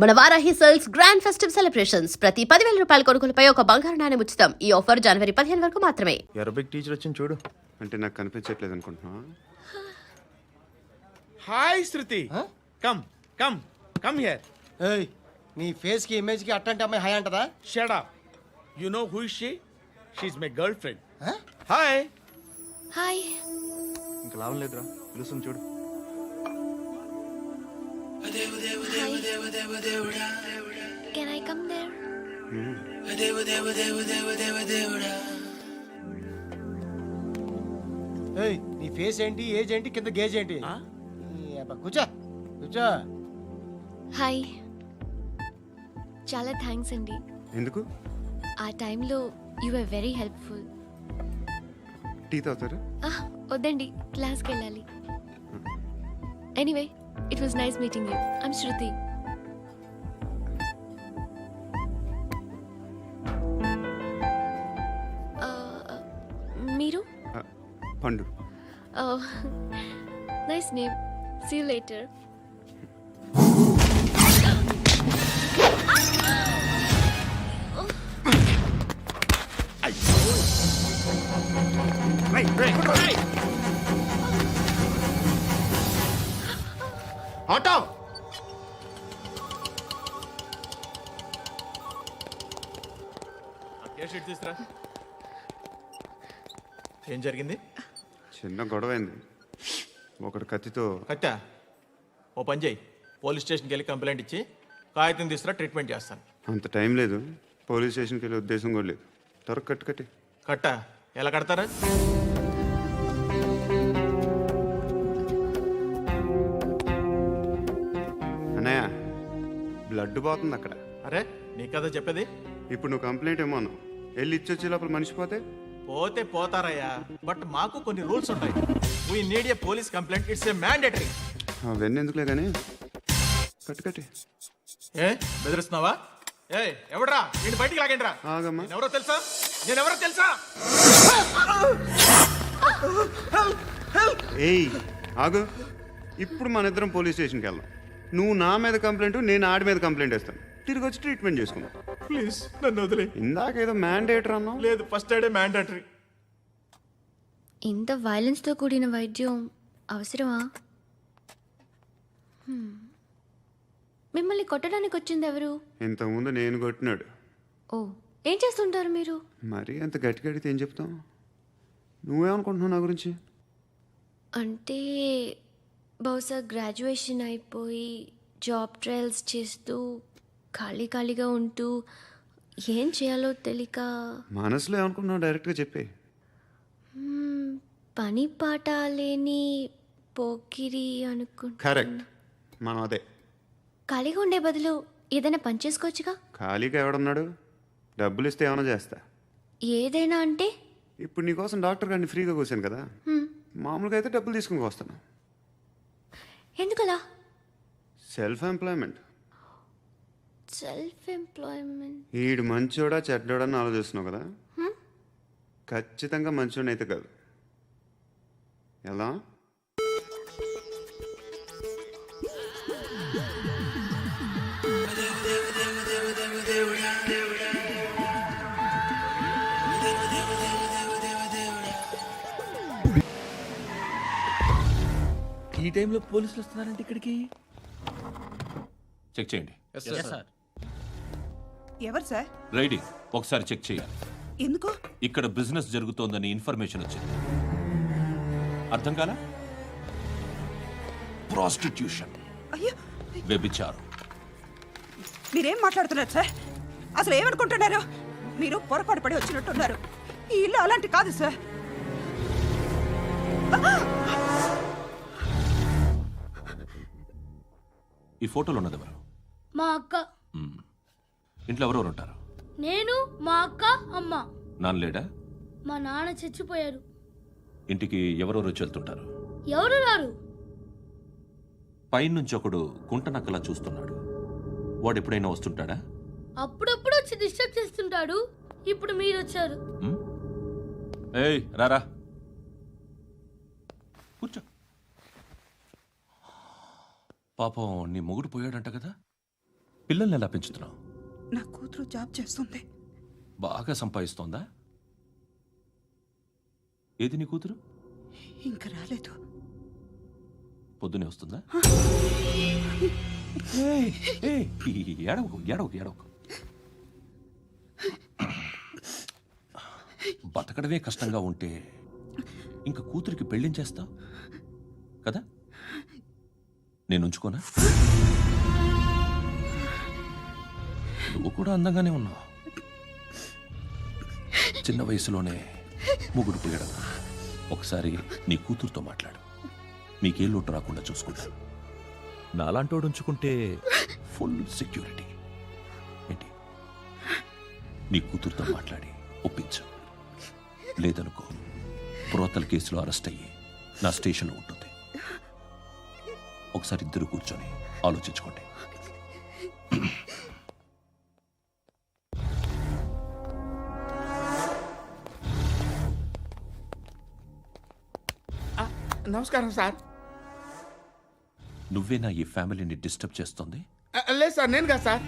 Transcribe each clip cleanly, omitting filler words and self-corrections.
మన Varahi sales grand festive celebrations ప్రతి 10,000 రూపాయల కొనుగోలుపై ఒక బంగారు నాణెం ఉచితం. ఈ ఆఫర్ జనవరి 15 వరకు మాత్రమే. అరబిక్ టీచర్ వచ్చింది చూడు. అంటే నాకు కనిపించట్లేదు అనుకుంటున్నా. Hi Shruti, come come come here. ఏయ్, నీ ఫేస్ కి ఇమేజ్ కి అట్లాంటి అమ్మాయి హాయ్ అంటదా? Shut up. You know who is she? She is my girlfriend. Hi. Hi. ఇంకా లాభం లేదురా, పిలుస్తుంది చూడు. Can I come there? ఏయ్, నీ ఫేస్ ఏంటి, ఏజ్ ఏంటి, కింద గేజ్ ఏంటి? కూర్చో కూర్చో. హాయ్, చాలా థ్యాంక్స్ అండి. ఎందుకు? ఆ టైంలో you are very helpful. Tea తాగుతారా? వద్దండి, క్లాస్కి వెళ్ళాలి. Anyway, it was nice meeting you. I'm Shruti. మీరు? Pandu. Nice name. See you later. Auto. తీసురా. ఏం జరిగింది? చిన్న గొడవ అయింది. ఒకడు కత్తితో. కట్టా? ఓ పని చేయి, పోలీస్ స్టేషన్కి వెళ్ళి కంప్లైంట్ ఇచ్చి కాగితం తీసుకురా, ట్రీట్మెంట్ చేస్తాను. అంత టైం లేదు, పోలీస్ స్టేషన్కి వెళ్ళే ఉద్దేశం కూడా లేదు. త్వరగా కట్టి. కట్టా? ఎలా కడతారా? అన్నయ్య, బ్లడ్ పోతుంది అక్కడ. అరే, నీ కదా చెప్పేది. ఇప్పుడు నువ్వు కంప్లైంట్ ఏమో అన్నావు. వెళ్ళి ఇచ్చొచ్చే లోపల మనిషి పోతే పోతే పోతారయ్యా, బట్ మాకు కొన్ని రూల్స్ ఉంటాయి. We need a police complaint, it's a mandatory. అవన్నీ ఎందుకులే కానీ కట్టి. ఏ బెదిరిస్తున్నావా? ఏ ఎవడ్రా, నేను బయటికి లాగండి రా. ఆగమ్మా. నేనెవరో తెలుసా? ఏయ్ ఆగు. ఇప్పుడు మన ఇద్దరం పోలీస్ స్టేషన్కి వెళ్దాం. నువ్వు నా మీద కంప్లైంట్, నేను ఆడి మీద కంప్లైంట్ వేస్తాను. తిరిగి వచ్చి ట్రీట్మెంట్ చేసుకుందాం. ప్లీజ్ నన్ను వదిలే. ఇందాకేదో మ్యాండేటర్ అన్నావు. లేదు, ఫస్ట్ ఎయిడే మ్యాండేటరీ. ఇంత వైలెన్స్తో కూడిన వైద్యం అవసరమా? మిమ్మల్ని కొట్టడానికి వచ్చింది ఎవరు? ఇంతకుముందు నేను కొట్టినాడు. ఓ, ఏం చేస్తుంటారు మీరు? మరీ అంత గట్టి గడితే ఏం చెప్తాం? నువ్వేమనుకుంటున్నావు నా గురించి? అంటే బహుశా గ్రాడ్యుయేషన్ అయిపోయి జాబ్ ట్రయల్స్ చేస్తూ ఖాళీగా ఉంటూ ఏం చేయాలో తెలియక. మనసులో ఏమనుకుంటున్నావు డైరెక్ట్గా చెప్పే. పని పాట లేని పోకిరి అనుకుంటా. కరెక్ట్, మనం అదే. ఖాళీగా ఉండే బదులు ఏదైనా పని చేసుకోవచ్చుగా. ఖాళీగా ఎవడన్నాడు? డబ్బులు ఇస్తే ఏమైనా చేస్తా. ఏదైనా అంటే? ఇప్పుడు నీకోసం డాక్టర్ గారిని ఫ్రీగా కూర్చాను కదా, మామూలుగా అయితే డబ్బులు తీసుకుని వస్తాను. ఎందుకలా? Self employment. ఈడు మంచోడా చెడ్డోడా అని ఆలోచిస్తున్నావు కదా. ఖచ్చితంగా మంచోడని అయితే కాదు. ఎలా? ఈ టైంలో పోలీసులు వస్తున్నారంటే ఇక్కడికి. చెక్ చేయండి. ఎవరు సార్? రైడింగ్ ఒకసారి చెక్ చేయాలి. ఎందుకు? ఇక్కడ బిజినెస్ జరుగుతోందని ఇన్ఫర్మేషన్ వచ్చింది. అర్థం కాలా? ప్రాస్టిట్యూషన్, అయ్యో, వ్యభిచారం. మీరేం మాట్లాడుతున్నారు సార్? అసలు ఏమనుకుంటున్నారు? మీరు పొరపాటు పడి వచ్చినట్టున్నారు. ఈ ఇల్లు అలాంటి కాదు సార్. ఈ ఫోటోలో ఉన్నది ఎవరు? మా అక్క. ఇంట్లో ఎవరెవరు ఉంటారు? నేను, మా అక్క, అమ్మ. నాన్న లేడా? మా నాన్న చచ్చిపోయారు. ఇంటికి ఎవరెవరు వచ్చి వెళ్తుంటారు? ఎవరు రారు. పైనుంచి ఒకడు గుంట నక్కలా చూస్తున్నాడు. వాడు ఎప్పుడైనా వస్తుంటాడా? అప్పుడప్పుడు వచ్చి డిస్టర్బ్ చేస్తుంటాడు. ఇప్పుడు మీరు వచ్చారు. ఏయ్ రారా, కూర్చో. పాపం నీ మొగుడు పోయాడంట కదా? పిల్లల్ని ఎలా పెంచుతున్నావు? నా కూతురు జాబ్ చేస్తుంది. బాగా సంపాదిస్తోందా? ఏది నీ కూతురు? ఇంకా రాలేదు. పొద్దునే వస్తుందా? ఏయ్, ఏయ్, ఏడవకు ఏడవకు ఏడవకు. బతకడమే కష్టంగా ఉంటే ఇంక కూతురికి పెళ్ళించేస్తావు కదా? నేను ఉంచుకోనా? నువ్వు కూడా అందంగానే ఉన్నావు. చిన్న వయసులోనే ముగుడు పోయడం. ఒకసారి నీ కూతురుతో మాట్లాడు. మీకే లోటు రాకుండా చూసుకుంటాను. నాలాంటోడు ఉంచుకుంటే ఫుల్ సెక్యూరిటీ. ఏంటి? నీ కూతురుతో మాట్లాడి ఒప్పించు. లేదనుకో ప్రోతల్ కేసులో అరెస్ట్ అయ్యి నా స్టేషన్లో ఉంటుంది. ఒకసారి ఇద్దరు కూర్చొని ఆలోచించుకోండి. నమస్కారం సార్. నువ్వేనా ఈ ఫ్యామిలీని డిస్టర్బ్ చేస్తుంది? లేదు సార్, నేను కాదు సార్.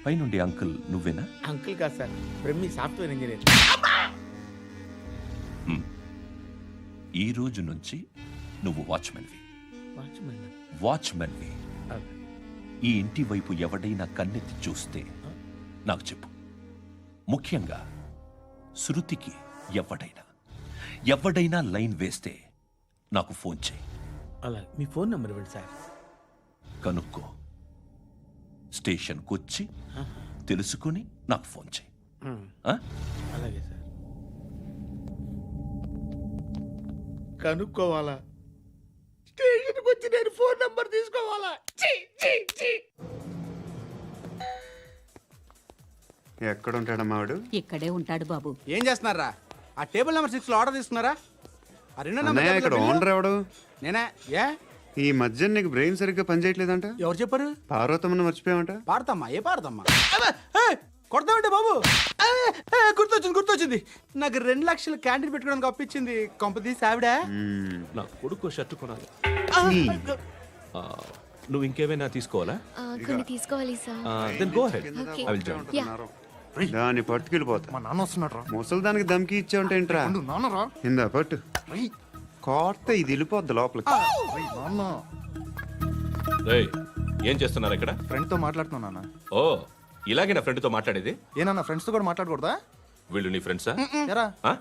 పైనుండి అంకుల్ నువ్వేనా? అంకుల్ కాదు సార్, బ్రహ్మి సాఫ్ట్వేర్ ఇంజనీర్. ఈ రోజు నుంచి నువ్వు వాచ్మెన్వి. వాచ్మెన్. వాచ్మెన్వి. ఈ ఇంటి వైపు ఎవడైనా కన్నెత్తి చూస్తే నాకు చెప్పు. ముఖ్యంగా శృతికి ఎవడైనా లైన్ వేస్తే నాకు ఫోన్ చేయి. అలా మీ ఫోన్ నెంబర్ ఇవ్వండి సార్. కనుక్కో. స్టేషన్కి వచ్చి తెలుసుకుని నాకు ఫోన్ చేయి. ఆ? అలాగే సార్. కనుక్కోవాలా? స్టేషన్కి వచ్చి నేను ఫోన్ నెంబర్ తీసుకోవాలా? ఛీ, ఛీ, ఛీ. ఎక్కడ ఉంటాడమ్మా వాడు? ఇక్కడే ఉంటాడు బాబు. ఏం చేస్తున్నారా? ఆ టేబుల్ నెంబర్ 6 లో ఆర్డర్ తీసుకున్నారా? ఆ రెండో నెంబర్ అన్నయ్య, ఇక్కడ టేబుల్ లో ఓనర్ ఎవడు? నేనే. ఏ ఈ మధ్య నీకు బ్రెయిన్ సరిగ్గా పనిచేయట్లేదంట. ఎవరు చెప్పారు? పార్వతమ్మను మర్చిపోయామంట. పాడతామ్మా? ఏ పాడతామ్మా? కొడతామంటే బాబు. గుర్తొచ్చింది. నాకు 2 లక్షలు క్యాంటీన్ పెట్టుకోవడానికి అప్పించింది. కొంపతీసి ఆవిడ. నా కొడుకు షర్ట్ కొనాలి. నువ్వు ఇంకేమైనా తీసుకోవాలా? కొన్ని తీసుకోవాలి sir. Then go ahead. Okay. I will join. దాన్ని పట్టుకెళ్ళిపోతా. మా నాన్న వస్తున్నాడు రా. ముసలి దానికి దమ్కి ఇచ్చావుంటేంట్రా? నాన్న రా. ఇందా పట్టు. కోర్త ఇది వెళ్ళిపోద్ది లోపలికి. నాన్న రేయ్, ఏం చేస్తున్నారు ఇక్కడ? ఫ్రెండ్ తో మాట్లాడుతున్నా నాన్న. ఓ, ఇలాగే నా ఫ్రెండ్తో మాట్లాడేది? ఏనన్నా ఫ్రెండ్స్ తో కూడా మాట్లాడకూడదా? వీళ్ళు నీ ఫ్రెండ్సా? ఎరా ఆ?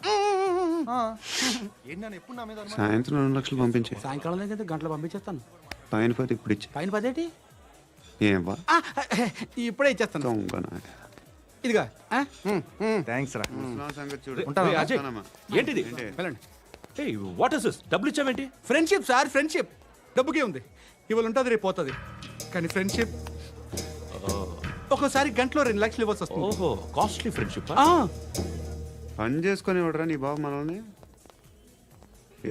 ఏంటి నాన్న ఎప్పుడు నా మీద అనుమానం? సాయంత్రం 2 లక్షలు పంపించే. సాయంకాలం దగ్గర గంటలు పంపించేస్తాను. పైన పోతే ఇప్పుడు ఇచ్చే. పైన 10 ఏం వా ఇప్పుడే ఇచ్చేస్తాను. దొంగనా. ఇదిగా థ్యాంక్స్ రా. ముసలాం సంగతి చూడు. రేయ్, అజయ్, వస్తానమ్మా. ఏంటిది? వెళ్ళండి. ఏయ్, వాట్ ఇస్ దిస్? డబ్బులు ఇచ్చావేంటి? Friendship sir, friendship. డబ్బుకే ఉంది. ఇవాళ ఉంటుంది, రేపు పోతుంది. కానీ ఫ్రెండ్షిప్ ఒక్కోసారి గంటలో 2 లక్షలు ఇవ్వాల్సి వస్తుంది. ఓహో, కాస్ట్లీ ఫ్రెండ్షిప్. పని చేసుకొని ఇవ్వడరా నీ బాబు మనల్ని.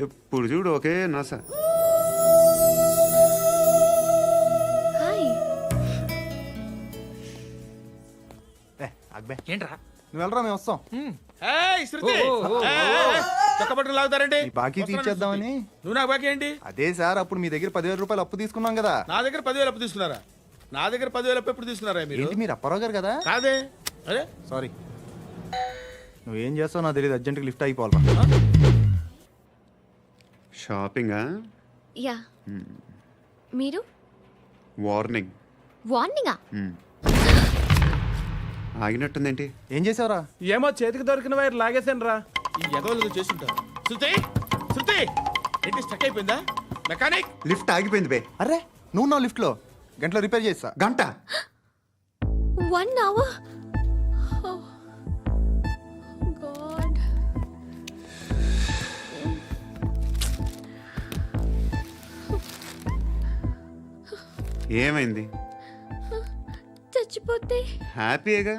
ఎప్పుడు చూడు ఒకే నస. హాయ్. అక్బే ఏంట్రా? నువ్వు వెళ్ళరా, మేము వస్తాం. శృతి పట్టుకుని లాగుతారండి. ఈ బాకీ తీర్చేద్దామని. నువ్వు నాకు బాకీ ఏంటి? అదే సార్, అప్పుడు మీ దగ్గర 10,000 రూపాయలు అప్పు తీసుకున్నాం కదా. నా దగ్గర 10,000 అప్పు తీసుకున్నారా? నా దగ్గర 10,000 అప్పు ఎప్పుడు తీసుకున్నారా మీరు? ఏంటి మీరు అప్పారావు గారు కదా? కాదే. అరే సారీ. నువ్వేం చేస్తావు నాకు తెలియదు, అర్జెంట్గా లిఫ్ట్ అయిపోవాలరా. షాపింగా? యా. మీరు? వార్నింగ్. వార్నింగా? ఆగినట్టుందేంటి? ఏం చేసావురా? ఏమో చేతికి దొరికిన వైర్ లాగేసాను రా. ఈ ఎగవలు చేస్తుంటారు. శృతి శృతి ఏంటి స్టక్ అయిపోయిందా? మెకానిక్. లిఫ్ట్ ఆగిపోయింది బే. అరే నువ్వు నా లిఫ్ట్లో గంటలో రిపేర్ చేస్తా. గంట? 1 hour? Oh. God. ఏమైంది? చచ్చిపోతే? హ్యాపీగా,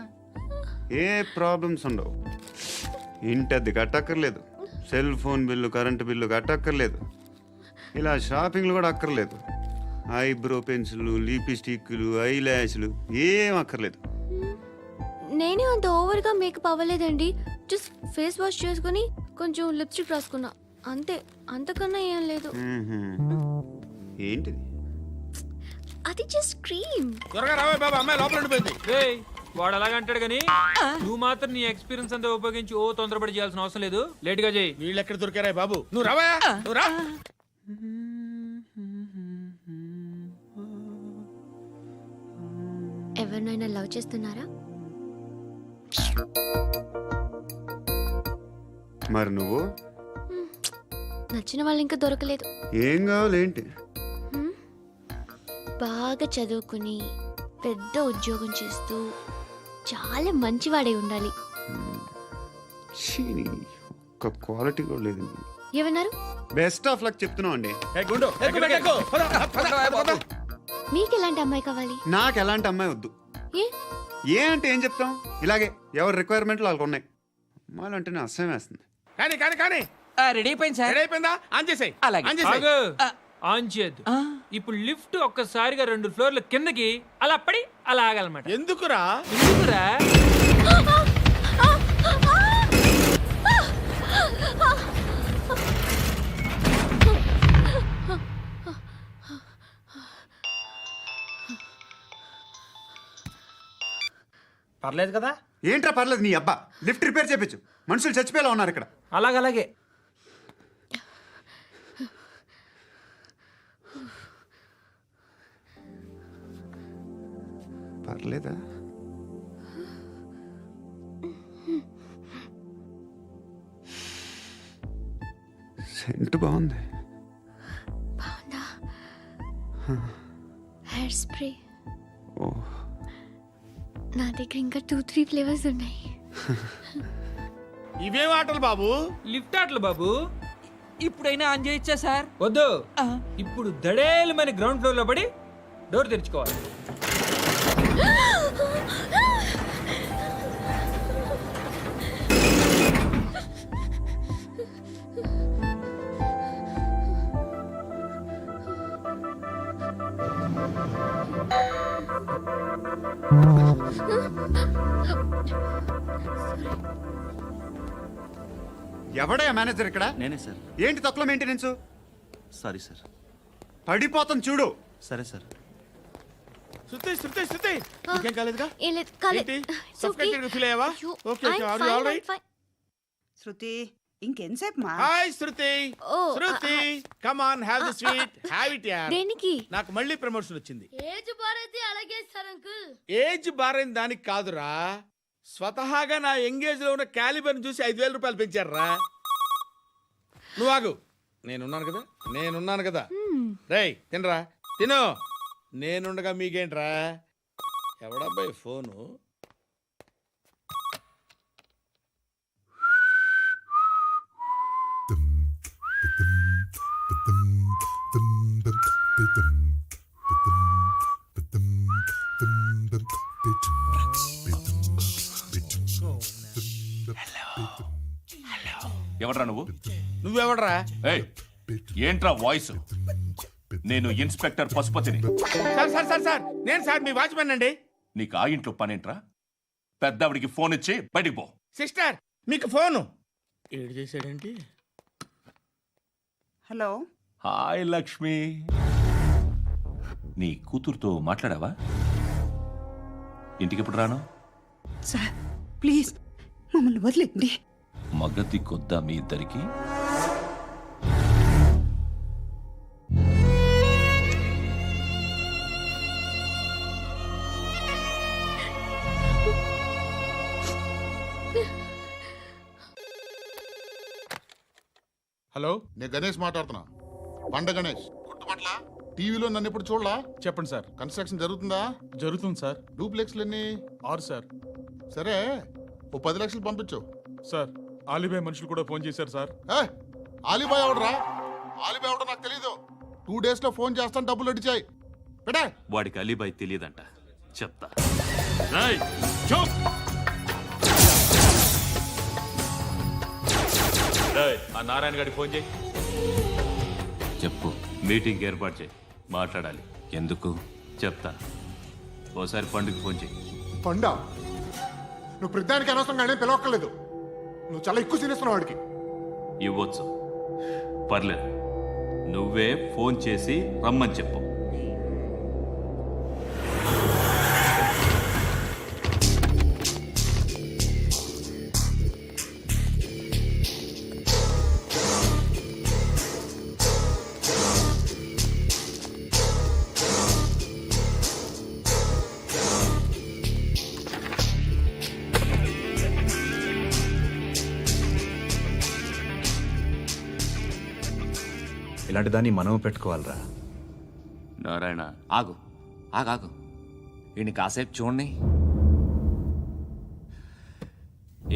ఏ ప్రాబ్లమ్స్ ఉండవు. ఇంటి అద్దె కట్టక్కర్లేదు, cell phone bill, current bill కట్టక్కర్లేదు, ఇలా షాపింగ్లు కూడా అక్కర్లేదు. ఐబ్రో పెన్సిల్లు, లిప్స్టిక్లు, ఐ ల్యాష్లు ఏం అక్కర్లేదు. నేనే అంత ఓవర్గా మేకప్ అవ్వలేదండి. జస్ట్ ఫేస్ వాష్ చేసుకుని కొంచెం లిప్స్టిక్ రాసుకున్నా అంతే. అంతకన్నా ఏం లేదు. ఏంటిది? అది జస్ట్ క్రీమ్. త్వరగా రావే బాబా, అమ్మాయి లోపల ఉండిపోయింది. వాడు అలాగంటాడు కానీ నువ్వు మాత్రం నీ ఎక్స్పీరియన్స్ అంతా ఉపయోగించి తొందరపడి చేయాల్సిన అవసరం లేదు. లేట్ గా చేయి. వీళ్ళు ఎక్కడ దొరికారా బాబు? నువ్వు రావా, నువ్వు రా. ఎవరినైనా లవ్ చేస్తున్నారా? మరి నువ్వు నచ్చిన వాళ్ళు ఇంకా దొరకలేదు. ఏం కావాలేంటి? బాగా చదువుకుని పెద్ద ఉద్యోగం చేస్తూ చాలా మంచివాడై ఉండాలి. ఛీ, ఒక్క క్వాలిటీ కూడా లేదు. ఏమన్నారు? బెస్ట్ ఆఫ్ లక్ చెప్తున్నావు అండి. ఏ గుండు, ఎక్కు, ఎక్కు. పద, పద. మీకు ఎలాంటి అమ్మాయి కావాలి? నాకు ఎలాంటి అమ్మాయి వద్దు. ఏ ఏ అంటే ఏం చెప్తాం, ఇలాగే ఎవరి రిక్వైర్మెంట్లు వాళ్ళకు ఉన్నాయి. అమ్మాయిలు అంటేనే అసహ్యం వేస్తుంది. కానీ కానీ కానీ రెడీ అయిపోయింది సార్. రెడీ అయిపోయిందా? ఆన్ చేసేయ్. అలాగే. ఆన్ చేసేయ్. ఆన్ చేయద్దు. ఇప్పుడు లిఫ్ట్ ఒక్కసారిగా 2 ఫ్లోర్ల కిందకి అలా పడి అలా ఆగాలన్నమాట. ఎందుకురా? ఎందుకురా? పర్లేదు కదా? ఏంట్రా పర్లేదు, నీ అబ్బా లిఫ్ట్ రిపేర్ చేయించు. మనుషులు చచ్చిపోయేలా ఉన్నారు ఇక్కడ. అలాగే. పర్లేదా? సెంట్ బాగుంది. బాగుందా? Hair spray. ఓ, నా దగ్గర ఇంకా 2-3 ఫ్లేవర్స్ ఉన్నాయి. ఇవేం ఆటలు బాబు? లిఫ్ట్ ఆటలు బాబు. ఇప్పుడైనా ఆన్ చేయొచ్చా సార్? వద్దు. ఇప్పుడు దడేలమని గ్రౌండ్ ఫ్లోర్ లో పడి డోర్ తెరుచుకోవాలి. ఎవడయ్యా మేనేజర్ ఇక్కడ? నేనే సార్. ఏంటి తక్కువ మెయింటెనెన్స్? Sorry sir. పడిపోతాం చూడు. సరే సార్. శృతి ఇంకేం కాలేదుగా? ఏం లేదు, కాలేదు. ఏంటి? It's okay. Suffocated గా feel అయ్యావా? అయ్యో, Okay, okay. I'm Are you fine, all I'm right? fine. శృతి ఇంకెంతసేపు మా? Hi Shruti. Oh, Shruti, come on, have the sweet. Have it యార్. దేనికి? నాకు మళ్ళీ ప్రమోషన్ వచ్చింది. ఏజ్ బారైతే అలాగే సార్ అంకుల్. ఏజ్ బారైన దానికి కాదురా, స్వతహాగా నా ఎంగేజ్ లో ఉన్న క్యాలిబర్ చూసి 5,000 రూపాయలు పెంచారా. నువ్వు ఆగు, నేనున్నాను కదా. రేయ్ తినరా, తిను. నేనుండగా మీకేంట్రా? ఎవడబ్బాయి ఫోను? ఎవడ్రా నువ్వు? నువ్వెవడరా? ఏయ్, ఏంట్రా వాయిస్? నేను ఇన్స్పెక్టర్ పశుపతిని. సార్ నేను సార్ మీ వాచ్మెన్ అండి. నీకు ఆ ఇంట్లో పనేంట్రా? పెద్దవిడికి ఫోన్ ఇచ్చి బయటికి పో. సిస్టర్ మీకు ఫోను. ఏడు చేశాడేంటి? హలో. హాయ్ లక్ష్మి. నీ కూతురుతో మాట్లాడావా? ఇంటికి ఎప్పుడు రాను? సార్ ప్లీజ్ మమ్మల్ని వదిలేండి. మగతి కొద్దా మీ ఇద్దరికి? హలో, నేను గణేష్ మాట్లాడుతున్నా. బండ గణేష్ గుర్తుపట్ల? టీవీలో నన్ను ఎప్పుడు చూడలా? చెప్పండి సార్. కన్స్ట్రక్షన్ జరుగుతుందా? జరుగుతుంది సార్. డూప్లెక్స్లు ఎన్ని? 6 సార్. సరే, ఓ 10 లక్షలు పంపించు. సార్ ఆలిబాయ్ మనుషులు కూడా ఫోన్ చేశారు సార్. ఆలిబాయ్ ఎవడరా? ఆలిబాయ్ ఎవడో నాకు తెలీదు. 2 days లో ఫోన్ చేస్తాను, డబ్బులు అడిచాయి. పెడే. వాడికి అలీబాయ్ తెలియదంట, చెప్తా. ఆ నారాయణ గారికి ఫోన్ చేయి. చెప్పు, మీటింగ్ ఏర్పాటు చేయి, మాట్లాడాలి. ఎందుకు చెప్తా. ఓసారి పండుగ ఫోన్ చేయి. పండా, నువ్వు ప్రతిదానికి అనవసరంగానే పిలవక్కర్లేదు. నువ్వు చాలా ఎక్కువ సీనిస్తున్నావు వాడికి. ఇవ్వచ్చు, పర్లేదు. నువ్వే ఫోన్ చేసి రమ్మని చెప్పు. ఇలాంటి దాన్ని మనం పెట్టుకోవాలరా. నారాయణ ఆగు ఆగు ఈయన కాసేపు చూడండి.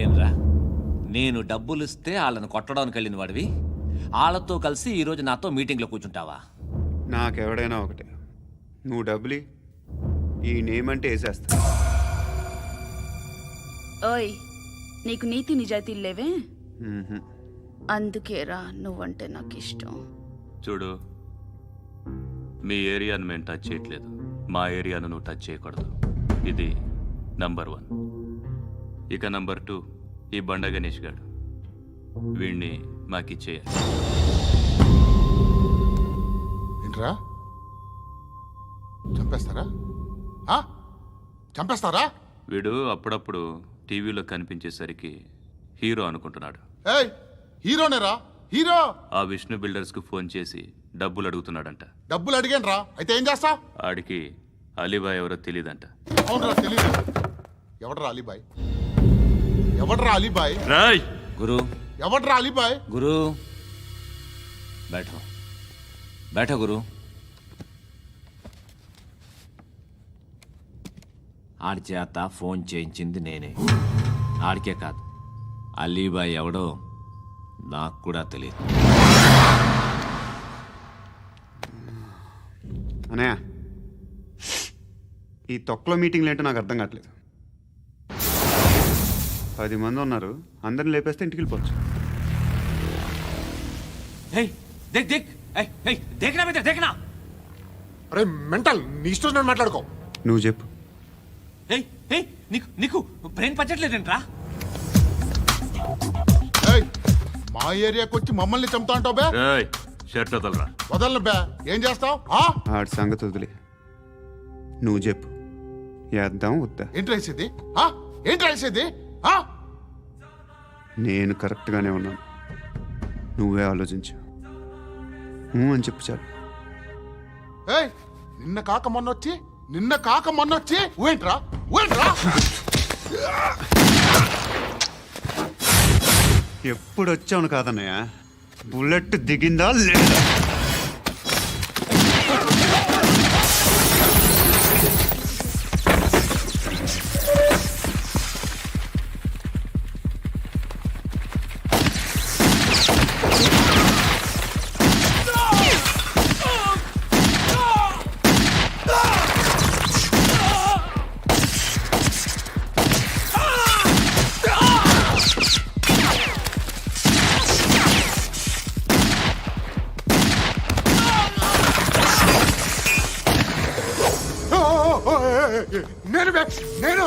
ఏంరా, నేను డబ్బులు ఇస్తే వాళ్ళని కొట్టడానికి వెళ్ళిన వాడివి, వాళ్ళతో కలిసి ఈరోజు నాతో మీటింగ్లో కూర్చుంటావా? నాకెవడైనా ఒకటే, నువ్వు డబ్బులి ఈ నేమ్ అంటే వేసేస్తా. ఓయ్ నీకు నీతి నిజాయితీలు లేవే, మ్మ్హ. అందుకేరా నువ్వంటే నాకు ఇష్టం. చూడు, మీ ఏరియాను మేము టచ్ చేయట్లేదు, మా ఏరియాను నువ్వు టచ్ చేయకూడదు. ఇది నంబర్ 1. ఇక నంబర్ 2, ఈ బండ గణేష్ గాడు, వీణ్ణి మాకిచ్చేయాలి. ఏంట్రా, చంపేస్తారా? చంపేస్తారా? వీడు అప్పుడప్పుడు టీవీలో కనిపించేసరికి హీరో అనుకుంటున్నాడు. ఏయ్, హీరోనేరా, హీరో. ఆ విష్ణు బిల్డర్స్కు ఫోన్ చేసి డబ్బులు అడుగుతున్నాడంట. డబ్బులు అడిగాను రా, అయితే ఏం చేస్తా? ఆడికి అలీబాయ్ ఎవరో తెలియదంట. అవునరా, తెలీదు. ఎవడ్రా అలీబాయ్? ఎవడ్రా అలీబాయ్? రాయ్ గురు ఎవడ్రా అలీబాయ్? గురు बैठो గురు. ఆడి చేత ఫోన్ చేయించింది నేనే. ఆడికే కాదు, అలీబాయ్ ఎవడో నాకు కూడా తెలియదు. అనయ్య, ఈ తొక్కలో మీటింగ్లు ఏంటో నాకు అర్థం కావట్లేదు. 10 మంది ఉన్నారు, అందరిని లేపేస్తే ఇంటికి వెళ్ళిపోవచ్చు. देखना అరే మెంటల్, నీ ఇష్టం నేను మాట్లాడుకో. నువ్వు చెప్పు. నీకు బ్రెయిన్ పచ్చట్లేదంట్రా? ఏయ్, మా ఏరియాకి వచ్చి మమ్మల్ని చంపుతా అంటావు బే? రాయ్ షర్ట్ వదలరా. వదలను బే. ఏం చేస్తావు? ఆడి సంగతి వదిలే, నువ్వు చెప్పు. వేద్దాం వద్దా? ఏంటి రాసేది? ఏంటి రాసేది? నేను కరెక్ట్గానే ఉన్నాను, నువ్వే ఆలోచించు. అని చెప్పు చాలు. ఏయ్, నిన్న కాక మొన్నొచ్చి ఊయంట్రా. ఎప్పుడు వచ్చావును కాదన్నయ్య, బుల్లెట్ దిగిందా లేదా? నేను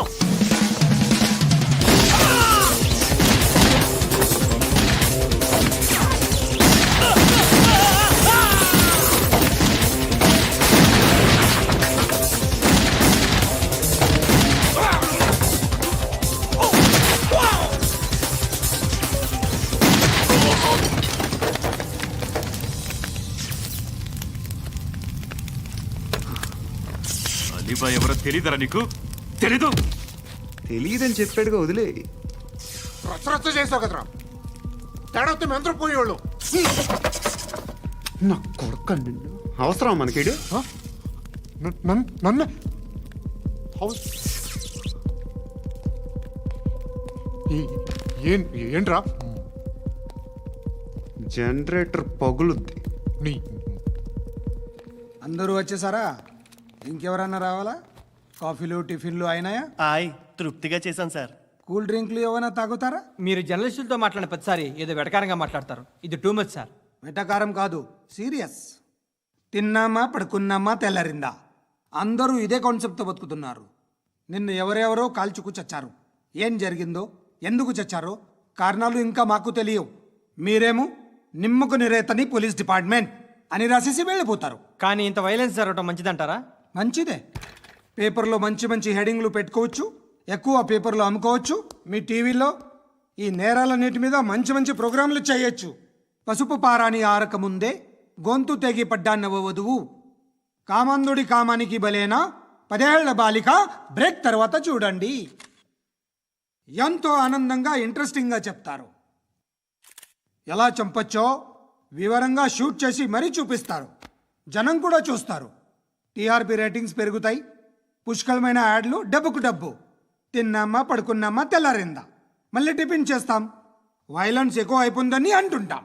అలీబాయ్ ఎవరో తెలీదరా నీకు? తెలీదు? తెలియదని చెప్పాడుగా, వదిలే. రచ్చ చేసావు కదరా, తేడా వస్తే మెంతరం పోయేవాళ్ళు. నా కొడుకు నిన్ను అవసరం మనకిడు. నన్ను ఏంట్రా? జనరేటర్ పగులుద్ది. నీ అందరూ వచ్చేసారా? ఇంకెవరన్నా రావాలా? కాఫీలు టిఫిన్లు అయినాయా? తృప్తిగా చేశాను సార్. కూల్ డ్రింక్లు ఏమైనా తాగుతారా? మీరు జర్నలిస్టులతో మాట్లాడిన ప్రతిసారి ఏదో వెటకారంగా మాట్లాడతారు. ఇది టూ మచ్ సార్. వెటకారం కాదు, సీరియస్. తిన్నామా పడుకున్నామా తెల్లరిందా, అందరూ ఇదే కాన్సెప్ట్తో బతుకుతున్నారు. నిన్ను ఎవరెవరో కాల్చుకు చచ్చారు. ఏం జరిగిందో, ఎందుకు చచ్చారో కారణాలు ఇంకా మాకు తెలియవు. మీరేమో నిమ్మకు నిరేతని పోలీస్ డిపార్ట్మెంట్ అని రాసేసి వెళ్ళిపోతారు. కానీ ఇంత వైలెన్స్ జరగడం మంచిదంటారా? మంచిదే. పేపర్లో మంచి మంచి హెడింగ్లు పెట్టుకోవచ్చు, ఎక్కువ పేపర్లు అమ్ముకోవచ్చు. మీ టీవీలో ఈ నేరాలన్నిటి మీద మంచి మంచి ప్రోగ్రాంలు చేయొచ్చు. పసుపు పారాని ఆరక ముందే గొంతు తెగి పడ్డాన్నవ వధువు, కామందుడి కామానికి బలేనా 10 ఏళ్ల బాలిక బ్రేక్ తర్వాత చూడండి. ఎంతో ఆనందంగా ఇంట్రెస్టింగ్గా చెప్తారు. ఎలా చంపచ్చో, వివరంగా షూట్ చేసి మరీ చూపిస్తారు. జనం కూడా చూస్తారు. టీఆర్పీ రేటింగ్స్ పెరుగుతాయి. పుష్కలమైన యాడ్లు, డబ్బుకు డబ్బు. తిన్నామా, పడుకున్నామా, తెల్లారిందా, మళ్ళీ టిఫిన్ చేస్తాం. వైలెన్స్ ఎక్కువ అయిపోయిందని అంటుంటాం.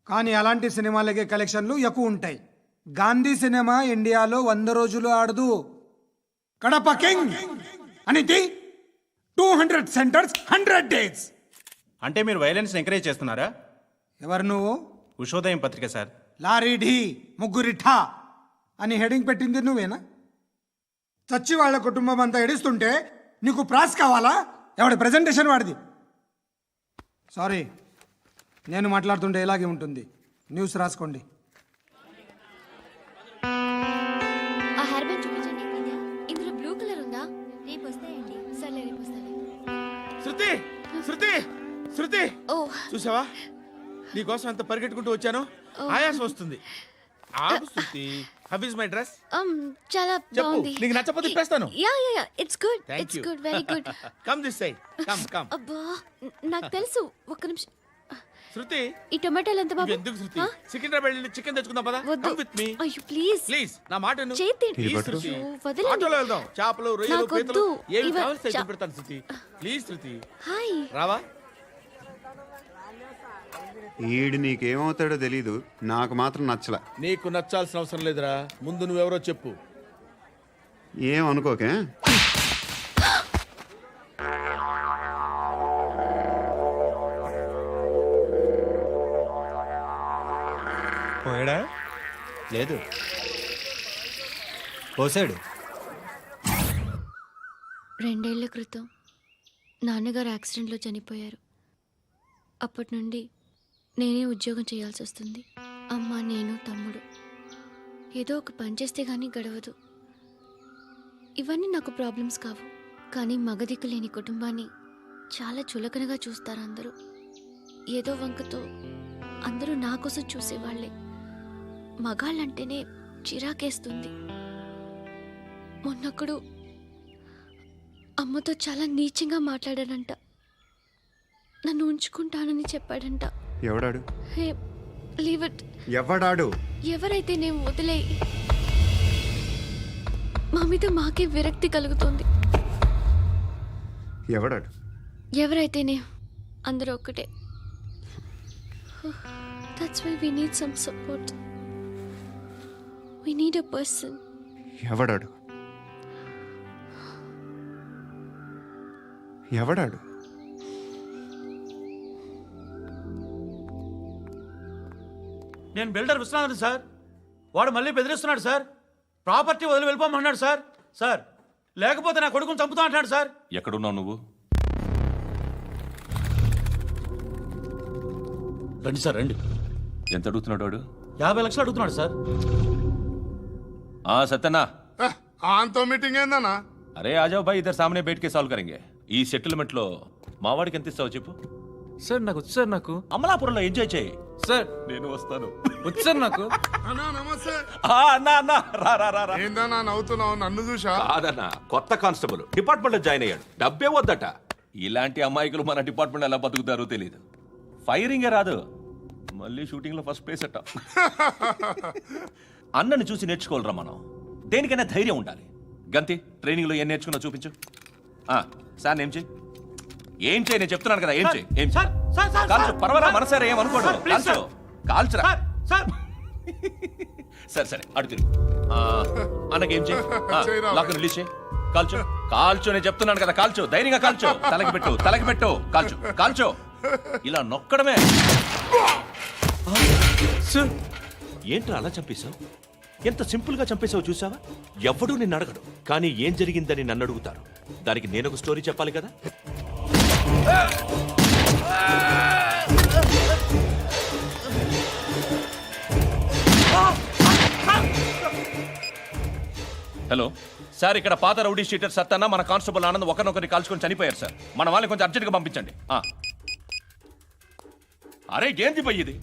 కానీ అలాంటి సినిమాలకే కలెక్షన్లు ఎక్కువ ఉంటాయి. గాంధీ సినిమా ఇండియాలో 100 రోజులు ఆడదు. కడప కింగ్ అనేది 200 సెంటర్స్ 100 డేస్. అంటే మీరు వైలెన్స్ ఎంకరేజ్ చేస్తున్నారా? ఎవరు నువ్వు? ఉషోదయం పత్రిక సార్. లారీ ఢీ ముగ్గురిఠా అని హెడింగ్ పెట్టింది నువ్వేనా? చచ్చి వాళ్ళ కుటుంబం అంతా ఎడుస్తుంటే నీకు ప్రాస్ కావాలా? ఎవడి ప్రజెంటేషన్ వాడిది. సారీ, నేను మాట్లాడుతుంటే ఇలాగే ఉంటుంది. న్యూస్ రాసుకోండి. ఆ హెయిర్ బ్యాండ్ చూపించండి. ఇందులో బ్లూ కలర్ ఉందా? రేపు వస్తాయండి. సర్లే, రేపు వస్తాను. శృతి శృతి శృతి, ఓ చూసావా నీకోసం ఎంత పరిగెట్టుకుంటూ వచ్చాను. ఆయాసం వస్తుంది. ఆగు Shruti. How is my dress? చాలా చెప్పు. బాగుంది. నీకు నచ్చకపోతే తిప్పేస్తాను. Yeah it's good. Thank it's you. Good, very good. Come this side. Come. అబ్బా, నాకు తెలుసు. ఒక్క నిమిషం. శృతి, ఈ టొమాటోలు ఎంత బాబు? ఎందుకు శృతి? సికింద్రాబాద్ వెళ్ళి చికెన్ తెచ్చుకుందాం పదా. వద్దు. కమ్ విత్ మీ అయ్యో ప్లీజ్ ప్లీజ్. నా మాట విను. చేతి Please, శృతి. వదలండి. ఆటోలో వెళ్దాం. చేపలు, రొయ్యలు, నాకు పీతలు వద్దు. ఏమి ఇవ- కావాలి చా- పెడతాను శృతి. Please Shruti. హాయ్. రావా? ఈడు నీకేమవుతాడో తెలీదు, నాకు మాత్రం నచ్చలా. నీకు నచ్చాల్సిన అవసరం లేదురా. ముందు నువ్వెవరో చెప్పు. ఏం అనుకోకే. పోయాడా? లేదు, పోసాడు. 2 ఏళ్ల క్రితం నాన్నగారు యాక్సిడెంట్లో చనిపోయారు. అప్పటి నుండి నేనే ఉద్యోగం చేయాల్సి వస్తుంది. అమ్మ, నేను, తమ్ముడు. ఏదో ఒక పని చేస్తే కానీ గడవదు. ఇవన్నీ నాకు ప్రాబ్లమ్స్ కావు. కానీ మగదిక్కు లేని కుటుంబాన్ని చాలా చులకనగా చూస్తారు అందరూ. ఏదో వంకతో అందరూ నా కోసం చూసేవాళ్లే. మగాళ్ళంటేనే చిరాకేస్తుంది. మొన్నొక్కడు అమ్మతో చాలా నీచంగా మాట్లాడాడంట. నన్ను ఉంచుకుంటానని చెప్పాడంట. ఎవడాడు? హే, లీవ్ ఇట్. ఎవడాడు? ఎవరైతే నేను వదిలే. మా మీద మాకే విరక్తి కలుగుతుంది. ఎవడాడు? ఎవరైతేనే అందరూ ఒక్కటే. That's why we need some support. We need a person. ఎవడాడు? ఎవడాడు? నేను బిల్డర్ విశ్వనాథన్ సార్. వాడు మళ్ళీ బెదిరిస్తున్నాడు సార్. ప్రాపర్టీ వదిలి వెళ్ళిపోమన్నాడు సార్. సార్, లేకపోతే నా కొడుకుని చంపుతా అంటున్నాడు సార్. ఎక్కడున్నావు నువ్వు? రండి సార్, రండి. ఎంత అడుగుతున్నాడు వాడు? 50 లక్షలు అడుగుతున్నాడు సార్. సత్యనా, ఆంతో మీటింగ్ ఏందన్నా? అరే ఆజావ్ భాయ్, ఇద్దరు సామనే బయట కే సాల్వ్ కరెంగే. ఈ సెటిల్మెంట్ లో మావాడికి ఎంత ఇస్తావు చెప్పు. సార్ నాకు వచ్చు సార్. నాకు అమలాపురంలో ఎంజాయ్ చేయి సార్ నేను వస్తాను. వచ్చు సార్ నాకు. అన్నా నమస్తే. అన్నా అన్నా, రా రా రా రా. ఏందన్నా నవ్వుతున్నావు? నన్ను చూసా? కాదన్నా, కొత్త కానిస్టేబుల్ డిపార్ట్మెంట్ లో జాయిన్ అయ్యాడు. డబ్బే వద్దట. ఇలాంటి అమాయకులు మన డిపార్ట్మెంట్ ఎలా బతుకుతారో తెలియదు. ఫైరింగే రాదు, మళ్ళీ షూటింగ్ లో ఫస్ట్ ప్లేస్ అట్ట. అన్నని చూసి నేర్చుకోవాలరా మనం. దేనికైనా ధైర్యం ఉండాలి. గంతి, ట్రైనింగ్ లో ఏం నేర్చుకున్నా చూపించు. సార్ ఏం చేయి, ఏం చేయి, నేను చెప్తున్నాను కదా. ఏం చేయి, ఏం సార్, సార్, సార్, కాల్చు, సార్, పర్వాలా, సార్, మనసారా ఏమనుకోడు. సార్, ప్లీజ్, కాల్చు, కాల్చురా. Sir, sir. సరే సరే, అడు తిరుగు. అన్నకేం చేయి, చేయరా. లాక్ రిలీజ్ చేయి. కాల్చు, కాల్చు, నేను చెప్తున్నాను కదా. కాల్చు, ధైర్యంగా కాల్చు. తలకి పెట్టు, తలకి పెట్టు. కాల్చు, కాల్చు. ఇలా నొక్కడమే. ఏంట్రా అలా చంపేశావు? ఎంత సింపుల్ గా చంపేశావు చూసావా? ఎవడూ నిన్ను అడగడు, కానీ ఏం జరిగిందని నన్ను అడుగుతారు. దానికి నేను ఒక స్టోరీ చెప్పాలి కదా. హలో సార్, ఇక్కడ పాత రౌడీ షీటర్ సత్తన్న, మన కానిస్టేబుల్ ఆనంద్ ఒకరినొకరిని కాల్చుకొని చనిపోయారు సార్. మన వాళ్ళని కొంచెం అర్జెంట్గా పంపించండి. అరే ఏంది పోయి ఇది?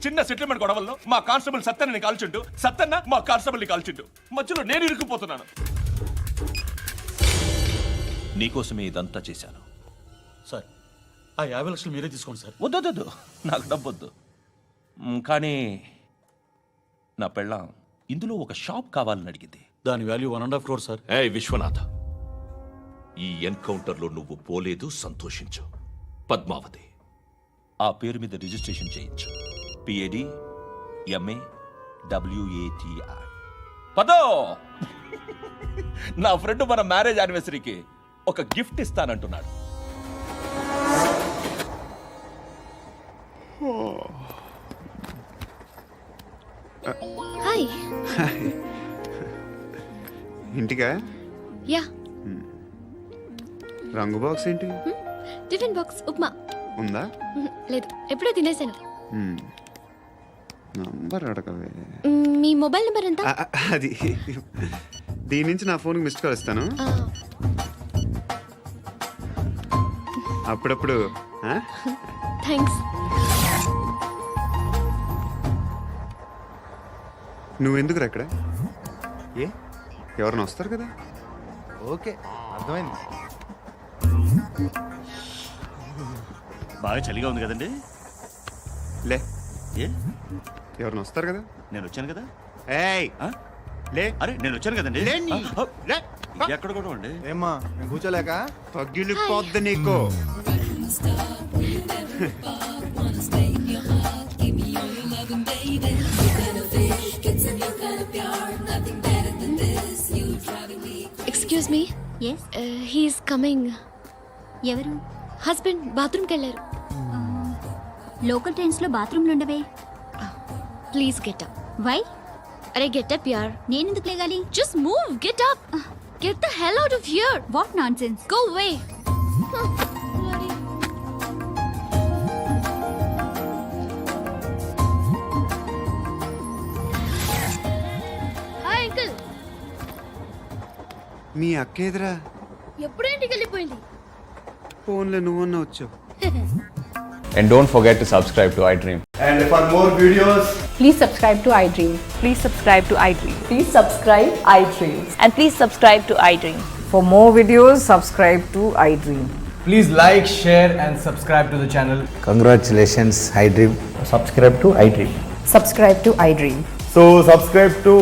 చిన్న సెటిల్మెంట్ గొడవల్లో మా కానిస్టేబుల్ సత్తన్నని కాల్చుంటూ, సత్తన్న మా కానిస్టేబుల్ని కాల్చుంటూ, మధ్యలో నేను ఇరుక్కుపోతున్నాను. నీకోసమే ఇదంతా చేశాను సార్, ఆ 50 లక్షలు మీరే తీసుకోండి సార్. వద్దొద్దు, నాకు డబ్బొద్దు. కానీ నా పెళ్ళాం ఇందులో ఒక షాప్ కావాలని అడిగింది. దాని వాల్యూ 1.5 crore సార్. ఏ విశ్వనాథ, ఈ ఎన్కౌంటర్లో నువ్వు పోలేదు, సంతోషించు. పద్మావతి ఆ పేరు మీద రిజిస్ట్రేషన్ చేయించు. PAD MA WATI. పదో, నా ఫ్రెండ్ మన మ్యారేజ్ యానివర్సరీకి ఒక గిఫ్ట్ ఇస్తానంటున్నాడు. హాయ్. ఇంటికా? యా. రంగు బాక్స్ ఏంటి? Tiffin box upma. ఉందా? లేదు, ఎప్పుడో తినేసాను. నంబర్ అడగవే. మీ మొబైల్ నెంబర్ ఎంత? అది దీని నుంచి నా ఫోన్కి మిస్డ్ కాల్ ఇస్తాను. అప్పుడప్పుడు. థ్యాంక్స్. నువ్వెందుకు రా ఇక్కడ? ఏ ఎవరైనా వస్తారు కదా? ఓకే, అర్థమైంది. బాగా చలిగా ఉంది కదండి. లే, ఏ ఎవరైనా వస్తారు కదా? నేను వచ్చాను కదా. ఏయ్ లే. అరే నేను వచ్చాను కదండి. లే నీ. లే. ఎక్కడ కూడా అండి. ఏమ్మా నేను కూర్చోలేక? తగ్గిలిపోద్ది నీకు. Excuse me. He's coming. ఎవరు? హస్బెండ్ బాత్రూమ్కి వెళ్ళారు. లోకల్ ట్రైన్స్ లో బాత్రూమ్లు ఉండవే. Please get up. వై? అరే గెట్ అప్ యార్. నేనెందుకు లేగాలి? Just move, get up. Get the hell out of here. What nonsense. Go away. Hi uncle. మీ అక్క ఎదురా? ఎప్పుడు ఇంటికి వెళ్ళిపోయింది? ఫోన్లో నువ్వన్నా వచ్చావు. And don't forget to subscribe to iDream. And for more videos, Please subscribe to iDream. Please subscribe to iDream. Please subscribe iDream. And please subscribe to iDream. For more videos, subscribe to iDream. Please like, share and subscribe to the channel. Congratulations, iDream. Subscribe to iDream. Subscribe to iDream. so subscribe to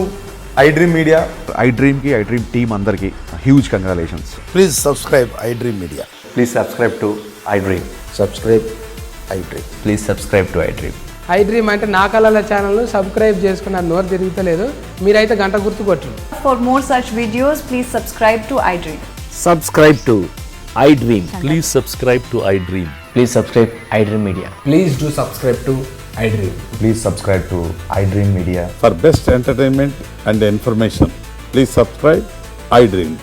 iDream Media. iDream ki iDream team andarki huge congratulations. Please subscribe iDream Media. Please subscribe to iDream. Subscribe iDream. Please subscribe to iDream. iDream అంటే నా కళల channel subscribe చేసుకున్న నోరు తిరుగుతలేదు. మీరైతే గంట గుర్తు కొట్టండి. For more such videos, please subscribe to iDream. Subscribe to iDream. Please subscribe to iDream. Please subscribe iDream Media. Please do subscribe to iDream. Please subscribe to iDream Media. For best entertainment and information, please subscribe iDream.